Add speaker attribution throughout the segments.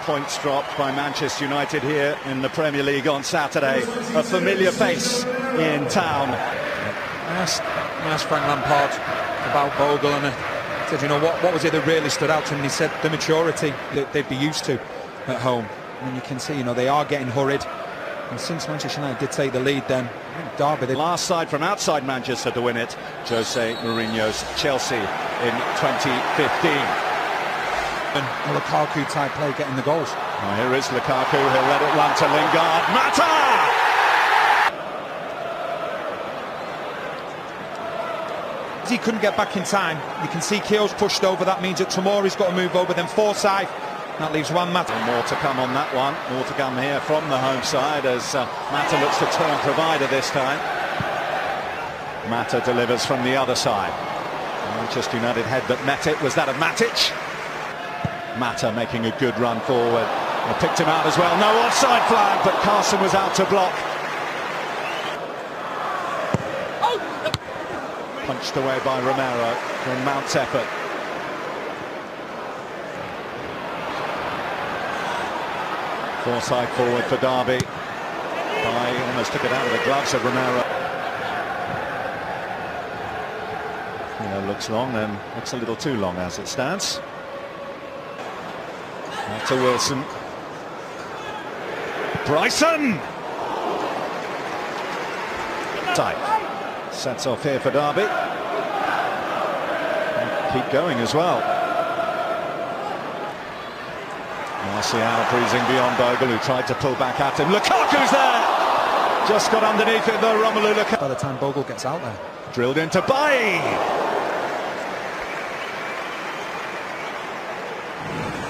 Speaker 1: Points dropped by Manchester United here in the Premier League on Saturday. A familiar face in town.
Speaker 2: I asked Frank Lampard about Bogle, and I said, you know, what was it that really stood out to him? And he said the maturity that they'd be used to at home. And you can see, you know, they are getting hurried. And since Manchester United did take the lead, then Derby,
Speaker 1: the last side from outside Manchester to win it, Jose Mourinho's Chelsea in 2015.
Speaker 2: And a Lukaku type play getting the goals.
Speaker 1: Well, here is Lukaku, he'll let it run to Lingard. Mata!
Speaker 2: He couldn't get back in time. You can see Keogh's pushed over. That means that Tomori's got to move over. Then Forsyth. That leaves one Mata.
Speaker 1: More to come on that one. More to come here from the home side as Mata looks to turn provider this time. Mata delivers from the other side. Manchester United head that met it was that of Matic. Mata making a good run forward. They picked him out as well. No offside flag, but Carson was out to block. Punched away by Romero from Mount's effort. Forsyth forward for Derby. He almost took it out of the gloves of Romero. Looks long, and looks a little too long as it stands. Back to Wilson. Bryson! Tight. Sets off here for Derby. Keep going as well. Martial breezing beyond Bogle, who tried to pull back at him. Lukaku's there! Just got underneath it though, Romelu Lukaku.
Speaker 2: By the time Bogle gets out there.
Speaker 1: Drilled into Bailly!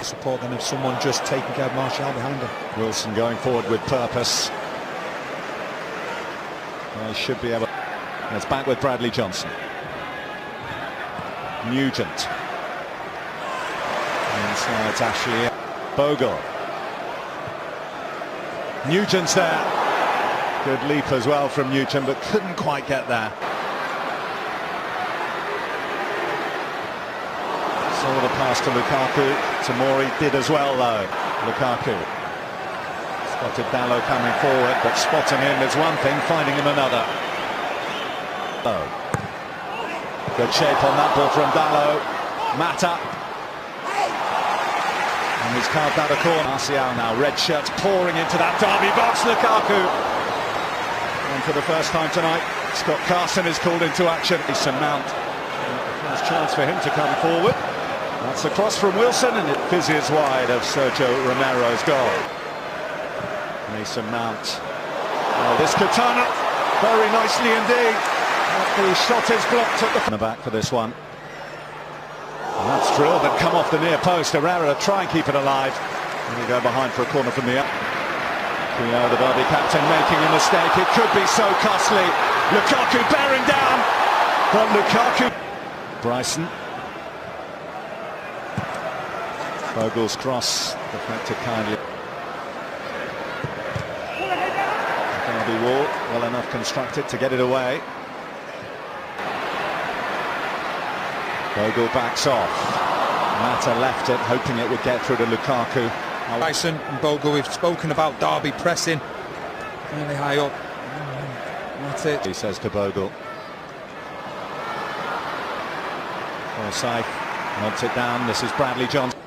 Speaker 2: Support then of someone just taking care of Martial behind him.
Speaker 1: Wilson going forward with purpose. He should be able. And it's back with Bradley Johnson. Nugent. Inside Ashley. Bogle. Nugent's there. Good leap as well from Nugent, but couldn't quite get there. Saw the pass to Lukaku. Tomori did as well though. Lukaku. Spotted Dalot coming forward, but spotting him is one thing, finding him another. Good shape on that ball from Dalot. Mata. And he's carved out a corner. Martial now, red shirts pouring into that Derby box. Lukaku. And for the first time tonight, Scott Carson is called into action. Mason Mount. First chance for him to come forward. That's a cross from Wilson, and it fizzes wide of Sergio Romero's goal. Mason Mount. Oh, this could turn up very nicely indeed. The shot is blocked at the back for this one. And that's drilled and come off the near post. Herrera try and keep it alive. And we go behind for a corner from the up. Keogh, the Derby captain, making a mistake. It could be so costly. Lukaku bearing down. But Lukaku. Bryson. Bogle's cross deflected kindly. Derby wall well enough constructed to get it away. Bogle backs off. Mata left it, hoping it would get through to Lukaku.
Speaker 2: Bryson and Bogle, we've spoken about Derby pressing really high up. That's it.
Speaker 1: He says to Bogle. Forsyth nods it down. This is Bradley Johnson.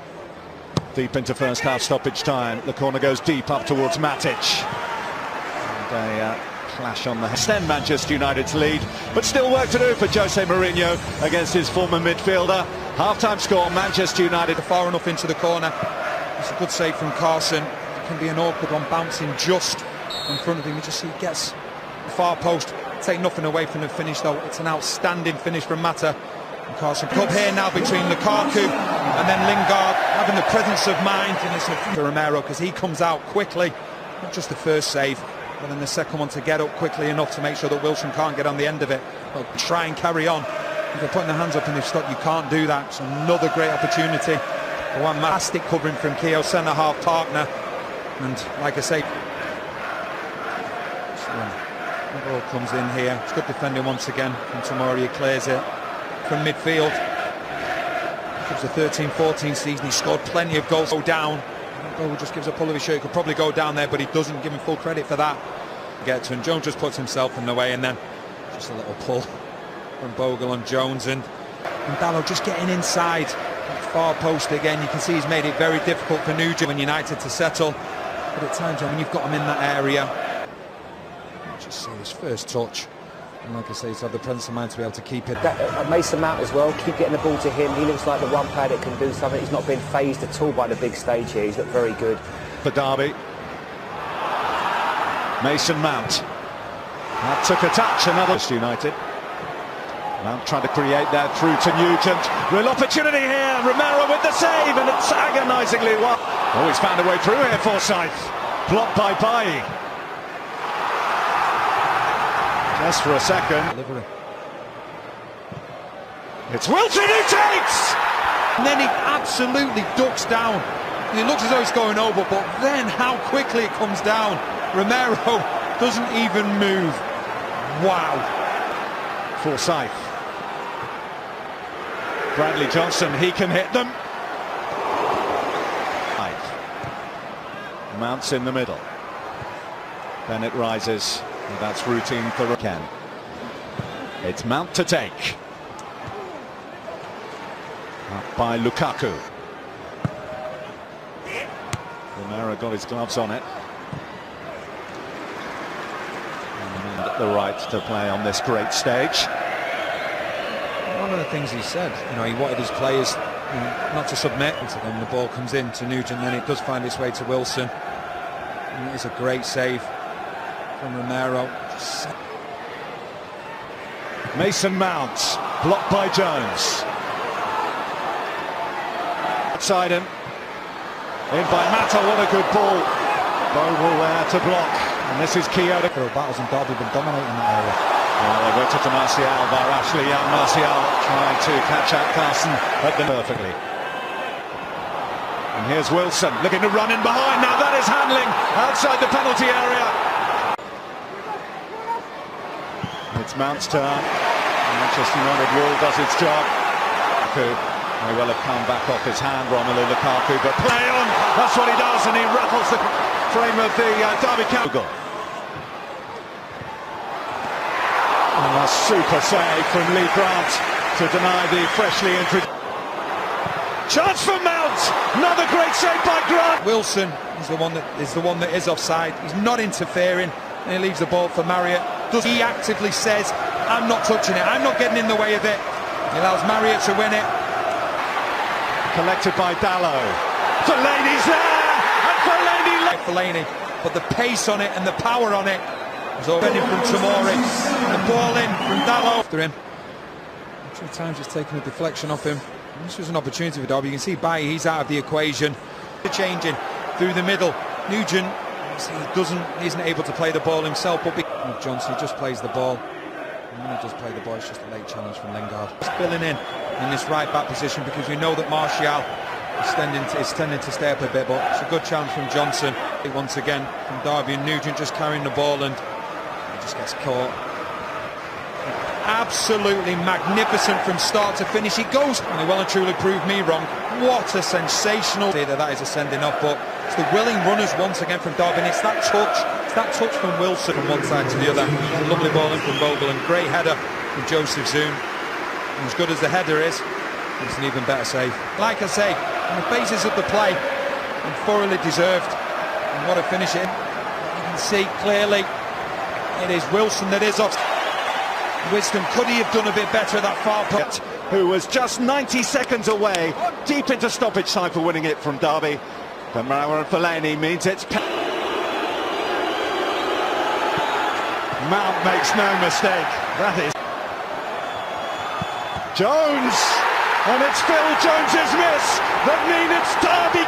Speaker 1: Deep into first half stoppage time. The corner goes deep up towards Matic. And a clash on the head. Extend Manchester United's lead, but still work to do for Jose Mourinho against his former midfielder. Half-time score, Manchester United.
Speaker 2: Far enough into the corner. It's a good save from Carson. It can be an awkward one, bouncing just in front of him. You just see he gets the far post. Take nothing away from the finish though. It's an outstanding finish from Mata. And Carson up here now between Lukaku and then Lingard, having the presence of mind, and it's for Romero because he comes out quickly. Not just the first save, but then the second one to get up quickly enough to make sure that Wilson can't get on the end of it. Well, try and carry on. If they're putting their hands up and they've stopped, you can't do that. It's another great opportunity. One fantastic covering from Keogh, centre-half partner. And like I say, the ball comes in here. It's good defending once again. And Tomori clears it from midfield. It was the 13-14 season. He scored plenty of goals. Go down Bogle just gives a pull of his shirt. He could probably go down there, but he doesn't. Give him full credit for that. Get to him. Jones just puts himself in the way, and then just a little pull from Bogle on Jones, and Dalot just getting inside that far post again. You can see he's made it very difficult for Nugent and United to settle. But at times when you've got him in that area, just see his first touch. And like I say, he's had the presence of mind to be able to keep it.
Speaker 3: Mason Mount as well, keep getting the ball to him. He looks like the one player that can do something. He's not been phased at all by the big stage here. He's looked very good.
Speaker 1: For Derby. Mason Mount. That took a touch, another United. Mount trying to create that through to Nugent. Real opportunity here. Romero with the save, and it's agonisingly well. Oh, he's found a way through here, Forsyth. Blocked by Bailly. Just for a second.
Speaker 2: Delivery.
Speaker 1: It's Wilson who takes!
Speaker 2: And then he absolutely ducks down. And it looks as though it's going over, but then how quickly it comes down. Romero doesn't even move. Wow.
Speaker 1: Forsyth. Bradley Johnson, he can hit them. Mount's in the middle. Bennett rises. And that's routine for Ken. It's Mount to take. Up by Lukaku. Romero got his gloves on it. And the right to play on this great stage.
Speaker 2: One of the things he said, he wanted his players not to submit. So then the ball comes in to Nugent, then it does find its way to Wilson. And it is a great save from Romero.
Speaker 1: Mason Mount, blocked by Jones. Outside him. In by Mata, what a good ball. Bogle there to block. And this is Kyoto.
Speaker 2: Battles and Derby have been dominating that area.
Speaker 1: Well, they worked it to Martial by Ashley Young. Martial trying to catch out Carson at the perfectly. And here's Wilson looking to run in behind. Now that is handling outside the penalty area. It's Mount's turn. Manchester United wall does its job. Lukaku may well have come back off his hand, Romelu Lukaku, but play on. That's what he does, and he rattles the frame of the Derby camp. And a super save from Lee Grant to deny the freshly introduced. Chance for Mount! Another great save by Grant!
Speaker 2: Wilson is the one that is offside. He's not interfering, and he leaves the ball for Marriott. He actively says, I'm not touching it, I'm not getting in the way of it. He allows Marriott to win it.
Speaker 1: Collected by Dalot. Fellaini's there! And
Speaker 2: Fellaini, but the pace on it and the power on it was over from Tomori. The ball in from Dalot. After him. 2 times it's taken a deflection off him. This was an opportunity for Derby. You can see Bailly, he's out of the equation. Changing through the middle. Nugent, he isn't able to play the ball himself, but Johnson, he just plays the ball. And when he does play the ball, it's just a late challenge from Lingard. Filling in this right back position, because we know that Martial is tending to stay up a bit, but it's a good challenge from Johnson. Once again from Derby, and Nugent just carrying the ball, and he just gets caught. Absolutely magnificent from start to finish. He goes, and he well and truly proved me wrong. What a sensational day that is a sending off, but it's the willing runners once again from Derby, and it's that touch from Wilson from one side to the other. It's a lovely ball in from Bogle, and great header from Joseph Zoom. And as good as the header is, it's an even better save. Like I say, on the basis of the play, and thoroughly deserved. And what a finish it. You can see clearly it is Wilson that is off. Wisdom, could he have done a bit better at that far post?
Speaker 1: who was just 90 seconds away, deep into stoppage time for winning it from Derby. But Mara Fellaini means it's... Mount makes no mistake. That is... Jones! And it's Phil Jones's miss that means it's Derby.